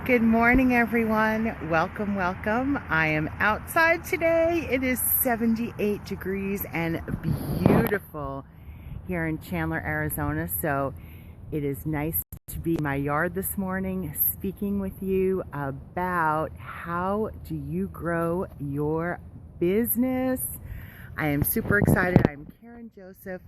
Good morning, everyone. Welcome, welcome. I am outside today. It is 78 degrees and beautiful here in Chandler, Arizona. So it is nice to be in my yard this morning speaking with you about how do you grow your business. I am super excited. I'm Karen Joseph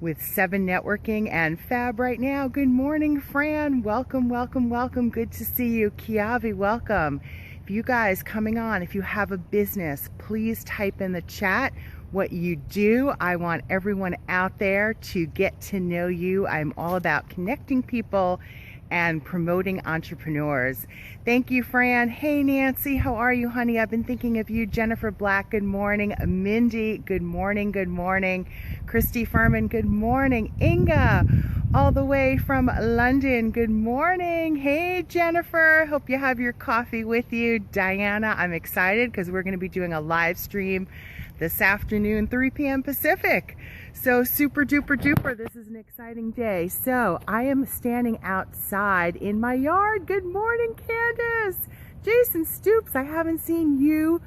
with 7 Networking and Fab right now. Good morning, Fran. Welcome, welcome, welcome. Good to see you. Kiavi, welcome. If you guys coming on, if you have a business, please type in the chat what you do. I want everyone out there to get to know you. I'm all about connecting people and promoting entrepreneurs. Thank you, Fran. Hey, Nancy, how are you, honey? I've been thinking of you. Jennifer Black, good morning. Mindy, good morning, good morning. Christy Furman, good morning. Inga, all the way from London, good morning. Hey, Jennifer, hope you have your coffee with you. Diana, I'm excited because we're going to be doing a live stream this afternoon, 3 p.m. Pacific. So super duper duper, this is an exciting day. So I am standing outside in my yard. Good morning, Candace. Jason Stoops, I haven't seen you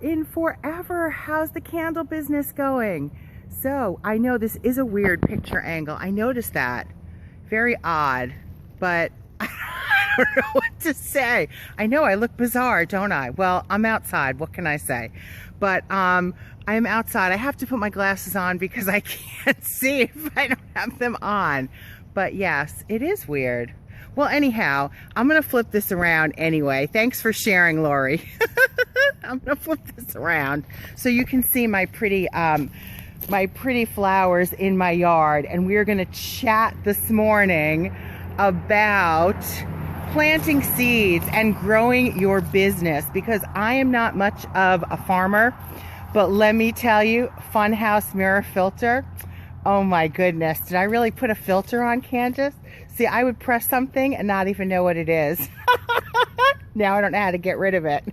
in forever. How's the candle business going? So I know this is a weird picture angle. I noticed that. Very odd, but I don't know what to say. I know I look bizarre, don't I? Well, I'm outside. What can I say? But I'm outside. I have to put my glasses on because I can't see if I don't have them on. But yes, it is weird. Well, anyhow, I'm going to flip this around anyway. Thanks for sharing, Lori. I'm going to flip this around so you can see my pretty flowers in my yard. And we are going to chat this morning about planting seeds and growing your business, because I am not much of a farmer, but let me tell you, Funhouse mirror filter, oh my goodness, did I really put a filter on, Candace? See, I would press something and not even know what it is. Now I don't know how to get rid of it.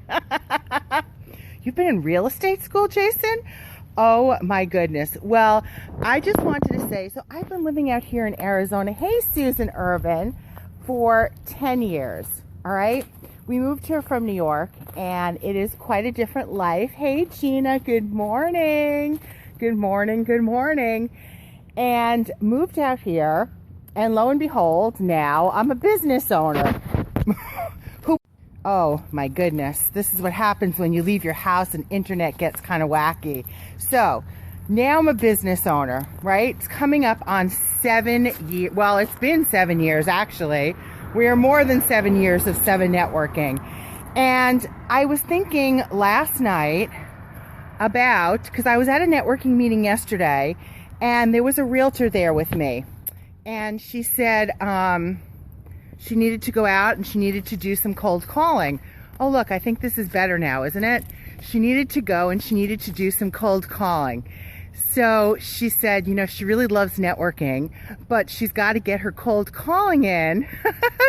You've been in real estate school, Jason? Oh my goodness. Well, I just wanted to say, so I've been living out here in Arizona. Hey, Susan Irvin, for 10 years, all right? We moved here from New York, and it is quite a different life. Hey, Gina, good morning. Good morning, good morning. And moved out here, and lo and behold, now I'm a business owner. Oh my goodness, this is what happens when you leave your house and internet gets kind of wacky. So now I'm a business owner, right? It's coming up on 7 years. Well, it's been 7 years, actually. We are more than 7 years of 7 Networking. And I was thinking last night about, because I was at a networking meeting yesterday, and there was a realtor there with me. And she said she needed to go out and she needed to do some cold calling. Oh, look, I think this is better now, isn't it? She needed to go and she needed to do some cold calling. So she said, you know, she really loves networking, but she's got to get her cold calling in.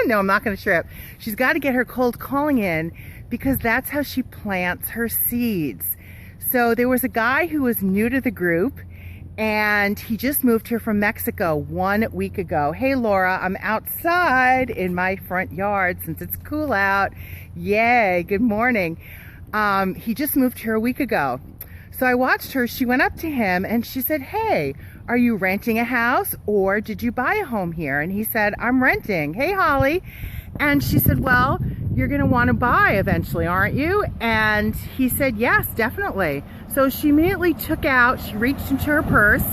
No, I'm not going to trip. She's got to get her cold calling in because that's how she plants her seeds. So there was a guy who was new to the group, and he just moved here from Mexico 1 week ago. Hey, Laura, I'm outside in my front yard since it's cool out. Yay, good morning. He just moved here a week ago. So I watched her. She went up to him and she said, hey, are you renting a house or did you buy a home here? And he said, I'm renting. Hey, Holly. And she said, well, you're going to want to buy eventually, aren't you? And he said, yes, definitely. So she immediately she reached into her purse.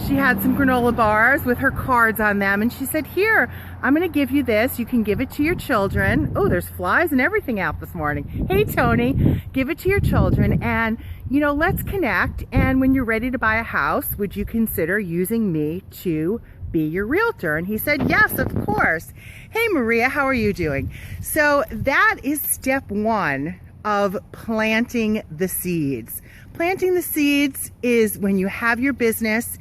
She had some granola bars with her cards on them. And she said, here, I'm going to give you this. You can give it to your children. Oh, there's flies and everything out this morning. Hey, Tony, give it to your children. And, you know, let's connect. And when you're ready to buy a house, would you consider using me to be your realtor? And he said, yes, of course. Hey, Maria, how are you doing? So that is step 1 of planting the seeds. Planting the seeds is when you have your business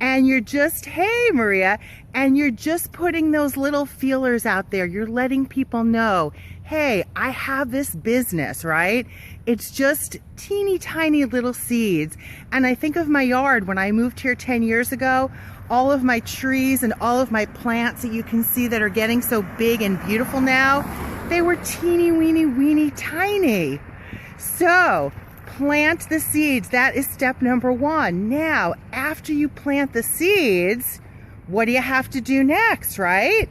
and you're just, hey, Maria, and you're just putting those little feelers out there. You're letting people know, hey, I have this business, right? It's just teeny tiny little seeds. And I think of my yard when I moved here 10 years ago, all of my trees and all of my plants that you can see that are getting so big and beautiful now, They were teeny weeny tiny. So plant the seeds. That is step number one. Now, after you plant the seeds, what do you have to do next, right?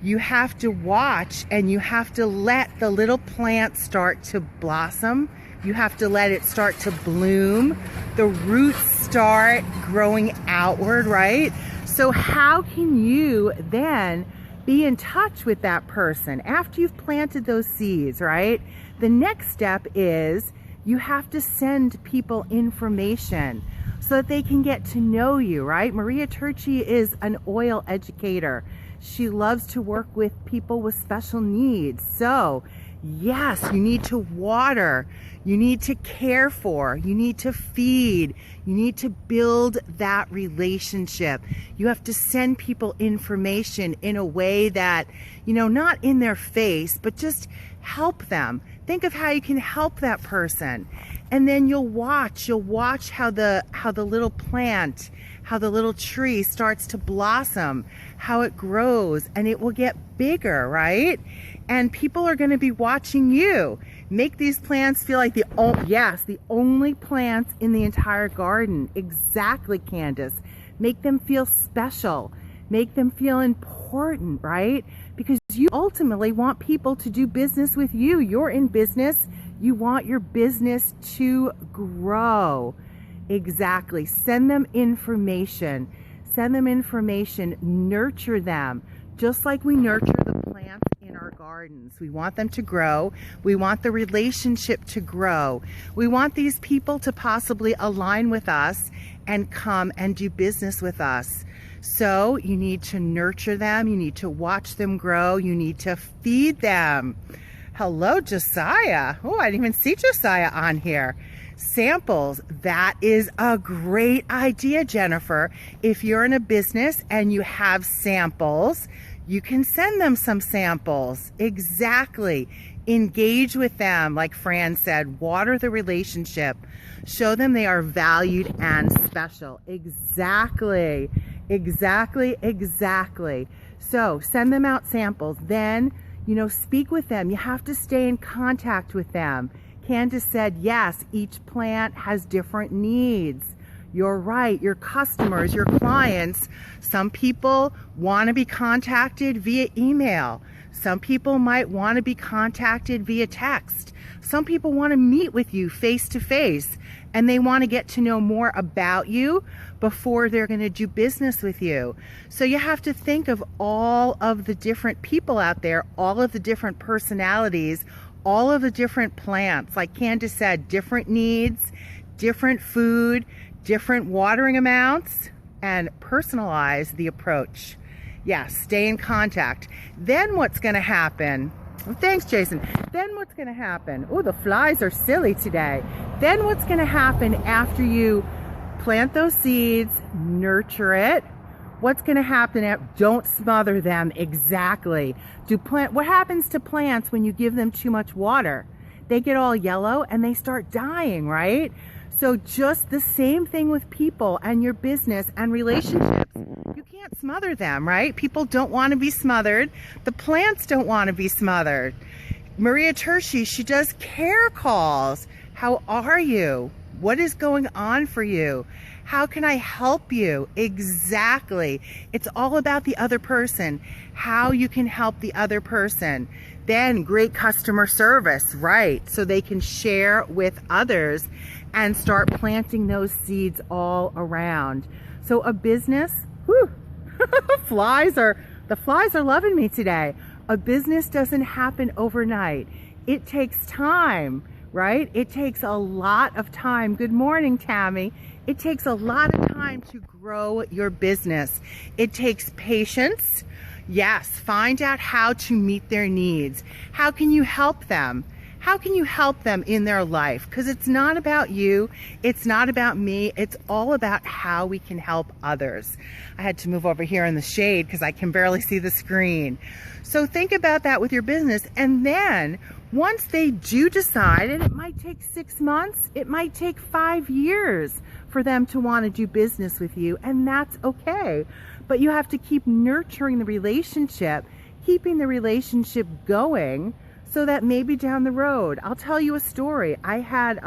You have to watch, and you have to let the little plant start to blossom. You have to let it start to bloom. The roots start growing outward, right? So how can you then be in touch with that person after you've planted those seeds, right? The next step is you have to send people information so that they can get to know you, right? Maria Turchi is an oil educator. She loves to work with people with special needs. So yes, you need to water, you need to care for, you need to feed, you need to build that relationship. You have to send people information in a way that, not in their face, but just help them. Think of how you can help that person. And then you'll watch how the little plant, how the little tree starts to blossom, how it grows, and it will get bigger, right? And people are going to be watching you. Make these plants feel like the only plants in the entire garden. Exactly, Candace. Make them feel special. Make them feel important, right? Because you ultimately want people to do business with you. You're in business. You want your business to grow. Exactly. Send them information. Send them information. Nurture them. Just like we nurture the plants in our gardens. We want them to grow. We want the relationship to grow. We want these people to possibly align with us and come and do business with us. So you need to nurture them. You need to watch them grow. You need to feed them. Hello, Josiah. Oh, I didn't even see Josiah on here. Samples. That is a great idea, Jennifer. If you're in a business and you have samples, you can send them some samples. Exactly. Engage with them, like Fran said. Water the relationship. Show them they are valued and special. Exactly. Exactly. So send them out samples. Then, speak with them. You have to stay in contact with them. Candace said, yes, each plant has different needs. You're right. Your customers, your clients, some people want to be contacted via email. Some people might want to be contacted via text. Some people want to meet with you face to face, and they want to get to know more about you before they're going to do business with you. So you have to think of all of the different people out there, all of the different personalities, all of the different plants. Like Candace said, different needs, different food, different watering amounts, and personalize the approach. Yes, stay in contact. Then what's going to happen? Oh, thanks, Jason. Then what's going to happen? Oh, the flies are silly today. Then what's going to happen after you plant those seeds, nurture it? What's going to happen? Don't smother them. Exactly. What happens to plants when you give them too much water? They get all yellow and they start dying, right? So just the same thing with people and your business and relationships. You can't smother them, right? People don't want to be smothered. The plants don't want to be smothered. Maria Turchi, she does care calls. How are you? What is going on for you? How can I help you? Exactly. It's all about the other person, how you can help the other person. Then great customer service, right? So they can share with others and start planting those seeds all around. So a business, whew, the flies are loving me today. A business doesn't happen overnight. It takes time, right? It takes a lot of time. Good morning, Tammy. It takes a lot of time to grow your business. It takes patience. Yes, find out how to meet their needs. How can you help them? How can you help them in their life? Because it's not about you. It's not about me. It's all about how we can help others. I had to move over here in the shade because I can barely see the screen. So think about that with your business. And then once they do decide, and it might take 6 months, it might take 5 years for them to want to do business with you, and that's okay. But you have to keep nurturing the relationship, keeping the relationship going so that maybe down the road, I'll tell you a story. I had,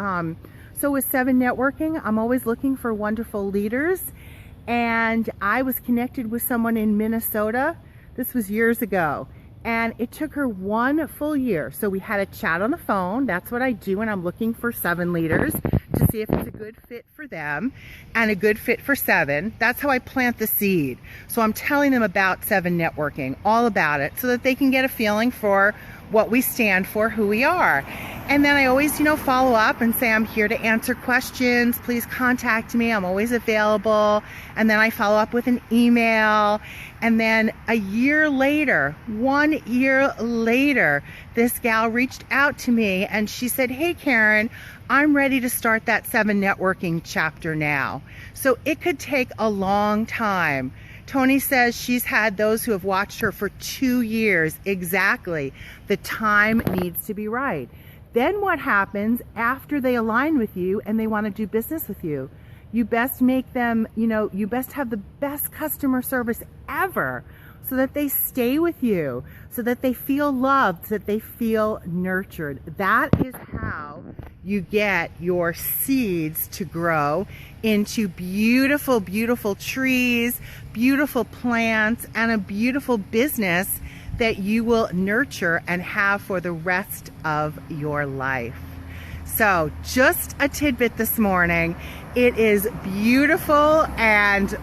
so with 7 Networking, I'm always looking for wonderful leaders. And I was connected with someone in Minnesota. This was years ago. And it took her 1 full year. So we had a chat on the phone. That's what I do when I'm looking for 7 leaders, to see if it's a good fit for them and a good fit for 7. That's how I plant the seed. So I'm telling them about 7 Networking, all about it, so that they can get a feeling for what we stand for, who we are. And then I always, follow up and say, I'm here to answer questions. Please contact me. I'm always available. And then I follow up with an email. And then a year later, 1 year later, this gal reached out to me and she said, hey, Karen, I'm ready to start that 7 Networking chapter now. So it could take a long time. Tony says she's had those who have watched her for 2 years exactly. The time needs to be right. Then what happens after they align with you and they want to do business with you? You best make them, you best have the best customer service ever so that they stay with you, so that they feel loved, so that they feel nurtured. That is how you get your seeds to grow into beautiful, beautiful trees, beautiful plants, and a beautiful business that you will nurture and have for the rest of your life. So just a tidbit this morning. It is beautiful and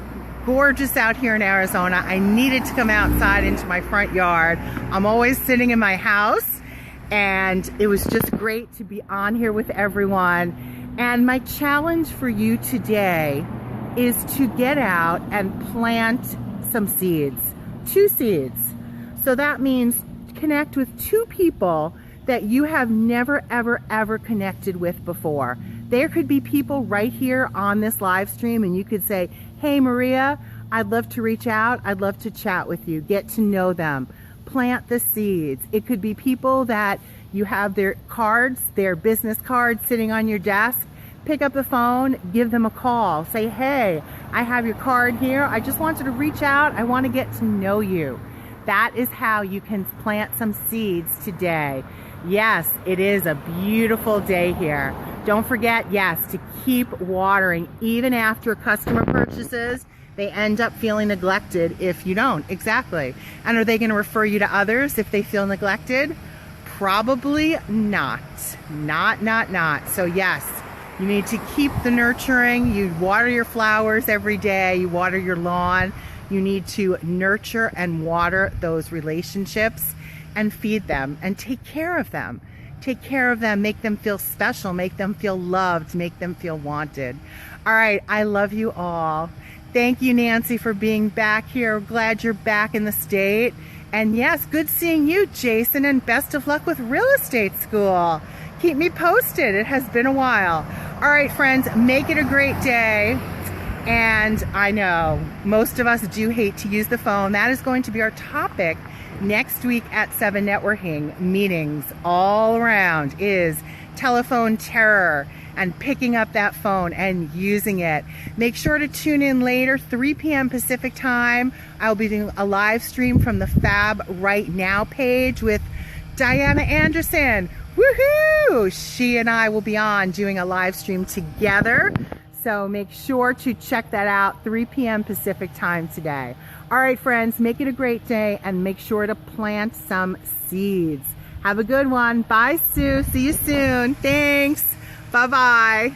gorgeous out here in Arizona. I needed to come outside into my front yard. I'm always sitting in my house, and it was just great to be on here with everyone. And my challenge for you today is to get out and plant some seeds, 2 seeds. So that means connect with 2 people that you have never, ever, ever connected with before. There could be people right here on this live stream, and you could say, hey, Maria, I'd love to reach out. I'd love to chat with you. Get to know them. Plant the seeds. It could be people that you have their cards, their business cards sitting on your desk. Pick up the phone, give them a call. Say, hey, I have your card here. I just wanted to reach out. I want to get to know you. That is how you can plant some seeds today. Yes, it is a beautiful day here. Don't forget, yes, to keep watering. Even after a customer purchases, they end up feeling neglected if you don't. Exactly. And are they going to refer you to others if they feel neglected? Probably not. Not. So yes, you need to keep the nurturing. You water your flowers every day. You water your lawn. You need to nurture and water those relationships and feed them and take care of them. Take care of them, make them feel special, make them feel loved, make them feel wanted. All right, I love you all. Thank you, Nancy, for being back here. Glad you're back in the state. And yes, good seeing you, Jason, and best of luck with real estate school. Keep me posted. It has been a while. All right, friends, make it a great day. And I know most of us do hate to use the phone. That is going to be our topic next week at 7 Networking. Meetings all around is telephone terror and picking up that phone and using it. Make sure to tune in later, 3 p.m. Pacific time. I'll be doing a live stream from the Fab Right Now page with Diana Anderson. Woohoo! She and I will be on doing a live stream together. So make sure to check that out, 3 p.m. Pacific time today. All right, friends, make it a great day and make sure to plant some seeds. Have a good one. Bye, Sue. See you soon. Thanks. Bye-bye.